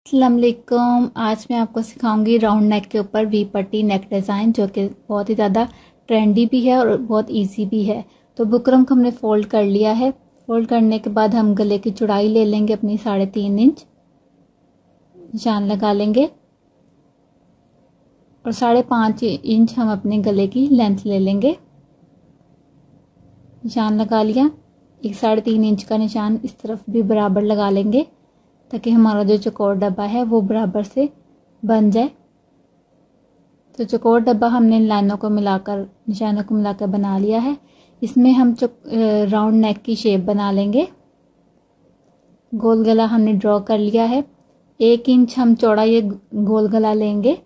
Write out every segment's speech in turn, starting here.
अस्सलाम वालेकुम। आज मैं आपको सिखाऊंगी राउंड नेक के ऊपर वी पट्टी नेक डिज़ाइन, जो कि बहुत ही ज़्यादा ट्रेंडी भी है और बहुत इजी भी है। तो बुकरम को हमने फोल्ड कर लिया है। फोल्ड करने के बाद हम गले की चौड़ाई ले लेंगे अपनी 3.5 इंच, निशान लगा लेंगे और 5.5 इंच हम अपने गले की लेंथ ले लेंगे। निशान लगा लिया। एक 3.5 इंच का निशान इस तरफ भी बराबर लगा लेंगे ताकि हमारा जो चौकोर डब्बा है वो बराबर से बन जाए। तो चौकोर डब्बा हमने लाइनों को मिलाकर, निशानों को मिलाकर बना लिया है। इसमें हम राउंड नेक की शेप बना लेंगे। गोल गला हमने ड्रॉ कर लिया है। 1 इंच हम चौड़ा ये गोल गला लेंगे,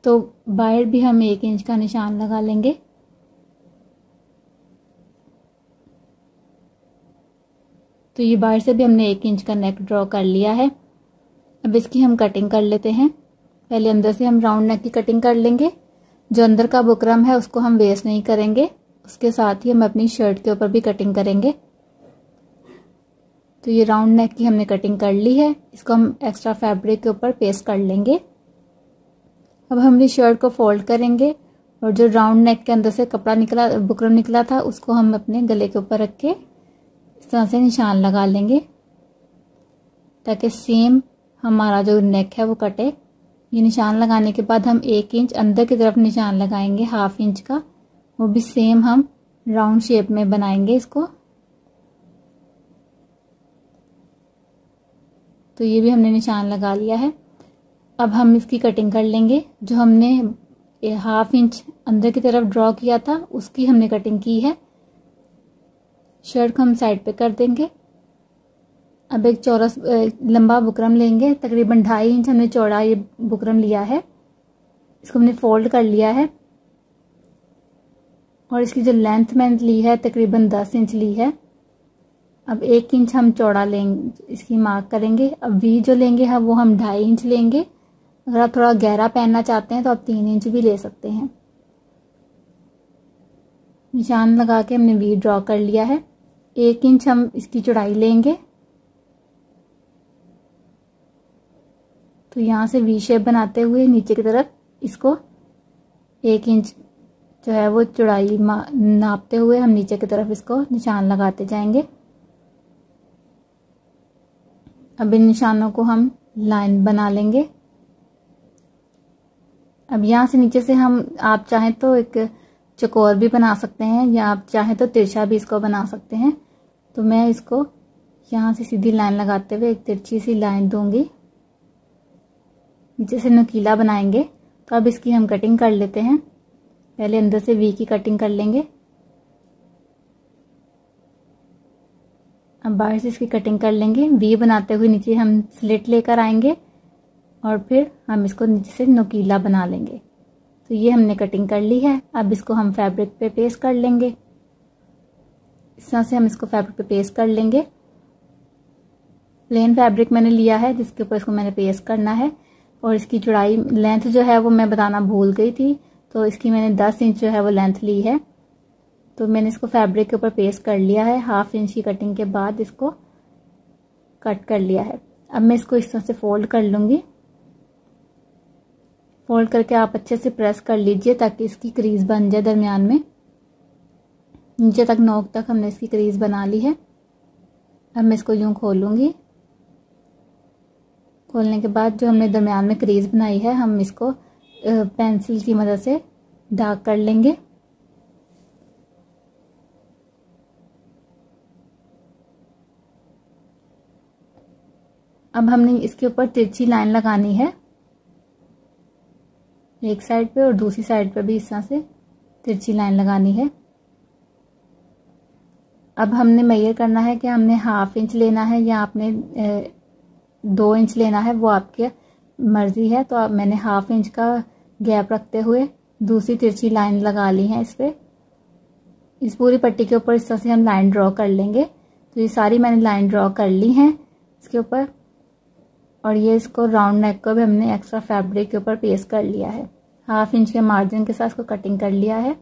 तो बाहर भी हम 1 इंच का निशान लगा लेंगे। तो ये बाहर से भी हमने 1 इंच का नेक ड्रॉ कर लिया है। अब इसकी हम कटिंग कर लेते हैं। पहले अंदर से हम राउंड नेक की कटिंग कर लेंगे। जो अंदर का बुकरम है उसको हम वेस्ट नहीं करेंगे, उसके साथ ही हम अपनी शर्ट के ऊपर भी कटिंग करेंगे। तो ये राउंड नेक की हमने कटिंग कर ली है। इसको हम एक्स्ट्रा फैब्रिक के ऊपर पेस्ट कर लेंगे। अब हम इस शर्ट को फोल्ड करेंगे और जो राउंड नेक के अंदर से कपड़ा निकला, बुकरम निकला था, उसको हम अपने गले के ऊपर रख के इस तरह से निशान लगा लेंगे ताकि सेम हमारा जो नेक है वो कटे। ये निशान लगाने के बाद हम 1 इंच अंदर की तरफ निशान लगाएंगे, 1/2 इंच का, वो भी सेम हम राउंड शेप में बनाएंगे इसको। तो ये भी हमने निशान लगा लिया है। अब हम इसकी कटिंग कर लेंगे। जो हमने 1/2 इंच अंदर की तरफ ड्रॉ किया था उसकी हमने कटिंग की है। शर्ट को हम साइड पे कर देंगे। अब एक चौरस लंबा बुकरम लेंगे, तकरीबन 2.5 इंच हमने चौड़ा ये बुकरम लिया है। इसको हमने फोल्ड कर लिया है और इसकी जो लेंथ मैंने ली है तकरीबन 10 इंच ली है। अब 1 इंच हम चौड़ा लेंगे, इसकी मार्क करेंगे। अब वी जो लेंगे है वो हम 2.5 इंच लेंगे। अगर आप थोड़ा गहरा पहनना चाहते हैं तो आप 3 इंच भी ले सकते हैं। निशान लगा के हमने वी ड्रॉ कर लिया है। 1 इंच हम इसकी चौड़ाई लेंगे। तो यहाँ से वी शेप बनाते हुए नीचे की तरफ इसको 1 इंच जो है वो चौड़ाई नापते हुए हम नीचे की तरफ इसको निशान लगाते जाएंगे। अब इन निशानों को हम लाइन बना लेंगे। अब यहाँ से नीचे से हम, आप चाहें तो एक चौकोर भी बना सकते हैं या आप चाहें तो तिरछा भी इसको बना सकते हैं। तो मैं इसको यहाँ से सीधी लाइन लगाते हुए एक तिरछी सी लाइन दूंगी, नीचे से नुकीला बनाएंगे। तो अब इसकी हम कटिंग कर लेते हैं। पहले अंदर से वी की कटिंग कर लेंगे। अब बाहर से इसकी कटिंग कर लेंगे। वी बनाते हुए नीचे हम स्लिट लेकर आएंगे और फिर हम इसको नीचे से नुकीला बना लेंगे। तो ये हमने कटिंग कर ली है। अब इसको हम फैब्रिक पे पेस्ट कर लेंगे। इस तरह से हम इसको फैब्रिक पे पेस्ट कर लेंगे। प्लेन फैब्रिक मैंने लिया है जिसके ऊपर इसको मैंने पेस्ट करना है। और इसकी चौड़ाई, लेंथ जो है वो मैं बताना भूल गई थी, तो इसकी मैंने 10 इंच जो है वो लेंथ ली है। तो मैंने इसको फैब्रिक के ऊपर पेस्ट कर लिया है। 1/2 इंच की कटिंग के बाद इसको कट कर लिया है। अब मैं इसको इस तरह से फोल्ड कर लूंगी। फोल्ड करके आप अच्छे से प्रेस कर लीजिए ताकि इसकी क्रीज बन जाए दरमियान में। नीचे तक, नोक तक हमने इसकी क्रीज बना ली है। अब मैं इसको यूं खोलूंगी। खोलने के बाद जो हमने दरमियान में क्रीज बनाई है हम इसको पेंसिल की मदद से डार्क कर लेंगे। अब हमने इसके ऊपर तिरछी लाइन लगानी है, एक साइड पे और दूसरी साइड पे भी इस तरह से तिरछी लाइन लगानी है। अब हमने मेजर करना है कि हमने 1/2 इंच लेना है या आपने 2 इंच लेना है, वो आपकी मर्जी है। तो मैंने 1/2 इंच का गैप रखते हुए दूसरी तिरछी लाइन लगा ली है इस पे। इस पूरी पट्टी के ऊपर इस तरह से हम लाइन ड्रॉ कर लेंगे। तो ये सारी मैंने लाइन ड्रॉ कर ली हैं इसके ऊपर। और ये इसको राउंड नेक को भी हमने एक्स्ट्रा फैब्रिक के ऊपर पेस्ट कर लिया है। 1/2 इंच के मार्जिन के साथ इसको कटिंग कर लिया है।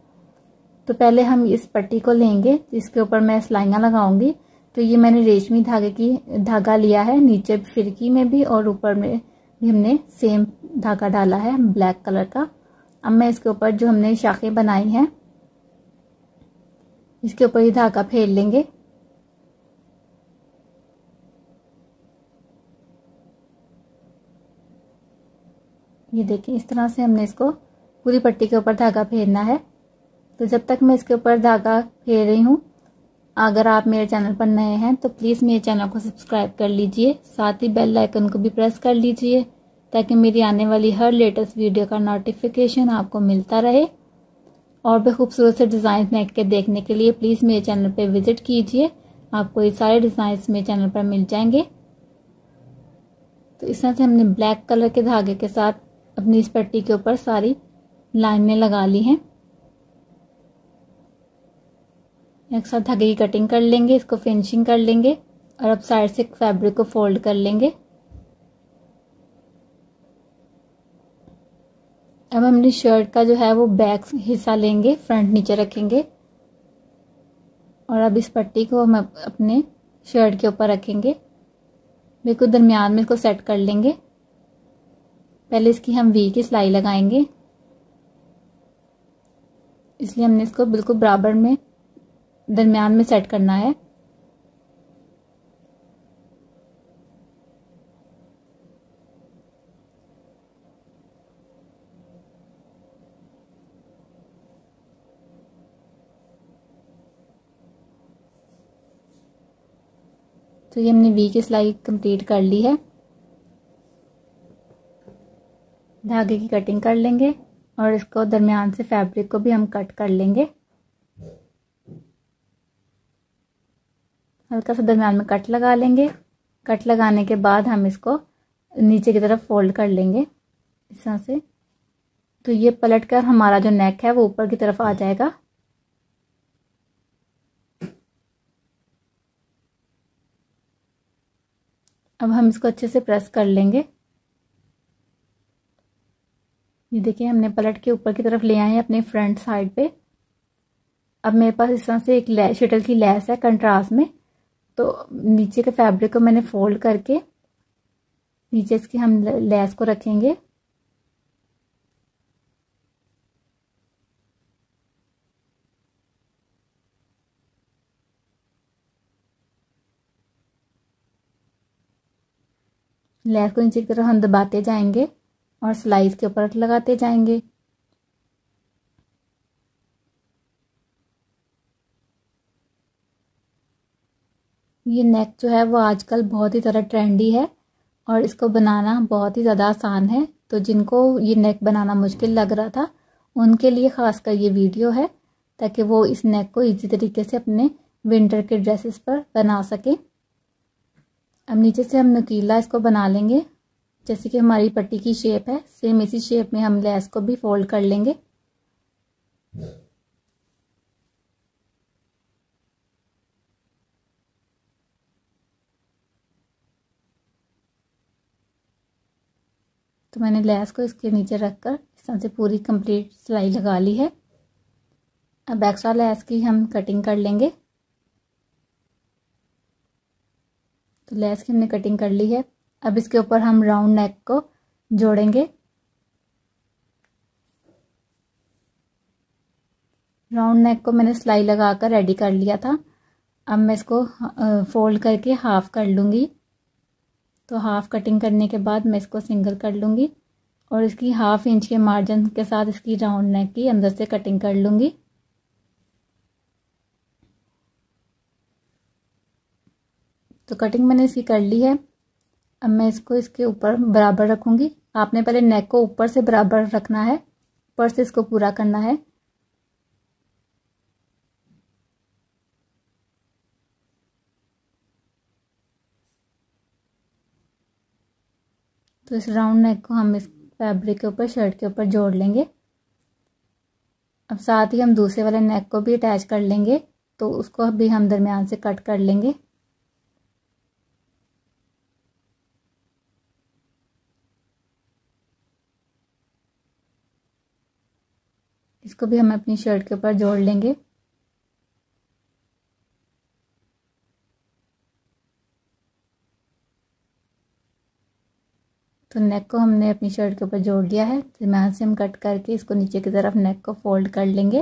तो पहले हम इस पट्टी को लेंगे जिसके ऊपर मैं सिलाइयाँ लगाऊंगी। तो ये मैंने रेशमी धागे की धागा लिया है, नीचे फिरकी में भी और ऊपर में भी हमने सेम धागा डाला है ब्लैक कलर का। अब मैं इसके ऊपर जो हमने शाखें बनाई हैं इसके ऊपर ही धागा फेर लेंगे। ये देखिए इस तरह से हमने इसको पूरी पट्टी के ऊपर धागा फेरना है। तो जब तक मैं इसके ऊपर धागा फेर रही हूँ, अगर आप मेरे चैनल पर नए हैं तो प्लीज़ मेरे चैनल को सब्सक्राइब कर लीजिए, साथ ही बेल आइकन को भी प्रेस कर लीजिए ताकि मेरी आने वाली हर लेटेस्ट वीडियो का नोटिफिकेशन आपको मिलता रहे। और भी खूबसूरत से डिज़ाइन नेक के देखने के लिए प्लीज़ मेरे चैनल पर विजिट कीजिए, आपको ये सारे डिज़ाइन मेरे चैनल पर मिल जाएंगे। तो इस तरह से हमने ब्लैक कलर के धागे के साथ अपनी इस पट्टी के ऊपर सारी लाइनें लगा ली हैं। एक साथ धागे की कटिंग कर लेंगे, इसको फिनिशिंग कर लेंगे और अब साइड से फैब्रिक को फोल्ड कर लेंगे। अब हमने शर्ट का जो है वो बैक हिस्सा लेंगे, फ्रंट नीचे रखेंगे और अब इस पट्टी को हम अपने शर्ट के ऊपर रखेंगे, बिल्कुल दरमियान में इसको सेट कर लेंगे। पहले इसकी हम वी की सिलाई लगाएंगे, इसलिए हमने इसको बिल्कुल बराबर में दरमियान में सेट करना है। तो ये हमने वी की सिलाई कंप्लीट कर ली है। धागे की कटिंग कर लेंगे और इसको दरमियान से फैब्रिक को भी हम कट कर लेंगे। हल्का सा दरमियान में कट लगा लेंगे। कट लगाने के बाद हम इसको नीचे की तरफ फोल्ड कर लेंगे इस तरह से। तो ये पलट कर हमारा जो नेक है वो ऊपर की तरफ आ जाएगा। अब हम इसको अच्छे से प्रेस कर लेंगे। ये देखिए हमने पलट के ऊपर की तरफ ले आए हैं अपने फ्रंट साइड पे। अब मेरे पास इस तरह से एक शटल की लेस है कंट्रास्ट में, तो नीचे के फैब्रिक को मैंने फोल्ड करके नीचे इसकी हम लेस को रखेंगे। लेस को नीचे की तरफ हम दबाते जाएंगे और सिलाई के ऊपर लगाते जाएंगे। ये नेक जो है वो आजकल बहुत ही ज़्यादा ट्रेंडी है और इसको बनाना बहुत ही ज़्यादा आसान है। तो जिनको ये नेक बनाना मुश्किल लग रहा था उनके लिए ख़ासकर ये वीडियो है, ताकि वो इस नेक को इजी तरीके से अपने विंटर के ड्रेसेस पर बना सके। अब नीचे से हम नुकीला इसको बना लेंगे, जैसे कि हमारी पट्टी की शेप है सेम इसी शेप में हम लेस को भी फोल्ड कर लेंगे। तो मैंने लेस को इसके नीचे रखकर इस तरह से पूरी कंप्लीट सिलाई लगा ली है। अब एक्स्ट्रा लेस की हम कटिंग कर लेंगे। तो लेस की हमने कटिंग कर ली है। अब इसके ऊपर हम राउंड नेक को जोड़ेंगे। राउंड नेक को मैंने सिलाई लगाकर रेडी कर लिया था। अब मैं इसको फोल्ड करके हाफ कर लूँगी। तो हाफ कटिंग करने के बाद मैं इसको सिंगल कर लूँगी और इसकी हाफ इंच के मार्जिन के साथ इसकी राउंड नेक की अंदर से कटिंग कर लूँगी। तो कटिंग मैंने इसकी कर ली है। अब मैं इसको इसके ऊपर बराबर रखूँगी। आपने पहले नेक को ऊपर से बराबर रखना है, ऊपर से इसको पूरा करना है। तो इस राउंड नेक को हम इस फैब्रिक के ऊपर शर्ट के ऊपर जोड़ लेंगे। अब साथ ही हम दूसरे वाले नेक को भी अटैच कर लेंगे, तो उसको भी हम दरमियान से कट कर लेंगे। इसको भी हम अपनी शर्ट के ऊपर जोड़ लेंगे। तो नेक को हमने अपनी शर्ट के ऊपर जोड़ दिया है। दरम्यान से हम कट करके इसको नीचे की तरफ नेक को फोल्ड कर लेंगे।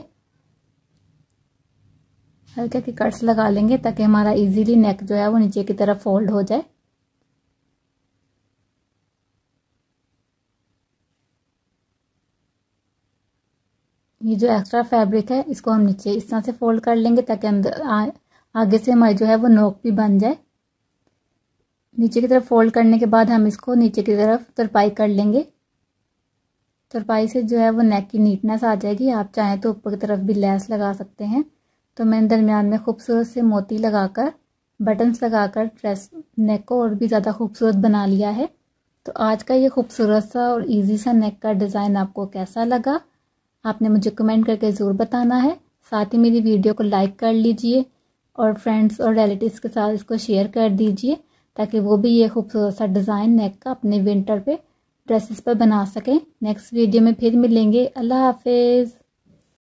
हल्के हल्के कट्स लगा लेंगे ताकि हमारा इजीली नेक जो है वो नीचे की तरफ फोल्ड हो जाए। ये जो एक्स्ट्रा फैब्रिक है इसको हम नीचे इस तरह से फोल्ड कर लेंगे ताकि अंदर आगे से हमारी जो है वो नोक भी बन जाए। नीचे की तरफ फोल्ड करने के बाद हम इसको नीचे की तरफ तुरपाई कर लेंगे। तुरपाई से जो है वो नेक की नीटनेस आ जाएगी। आप चाहें तो ऊपर की तरफ भी लेस लगा सकते हैं। तो मैंने दरमियान में खूबसूरत से मोती लगाकर बटन्स लगाकर ड्रेस नेक को और भी ज़्यादा खूबसूरत बना लिया है। तो आज का ये खूबसूरत सा और इजी सा नेक का डिज़ाइन आपको कैसा लगा आपने मुझे कमेंट करके ज़रूर बताना है। साथ ही मेरी वीडियो को लाइक कर लीजिए और फ्रेंड्स और रिलेटिव्स के साथ इसको शेयर कर दीजिए ताकि वो भी ये खूबसूरत सा डिज़ाइन नेक का अपने विंटर पे ड्रेसेस पर बना सकें। नेक्स्ट वीडियो में फिर मिलेंगे। अल्लाह हाफिज़।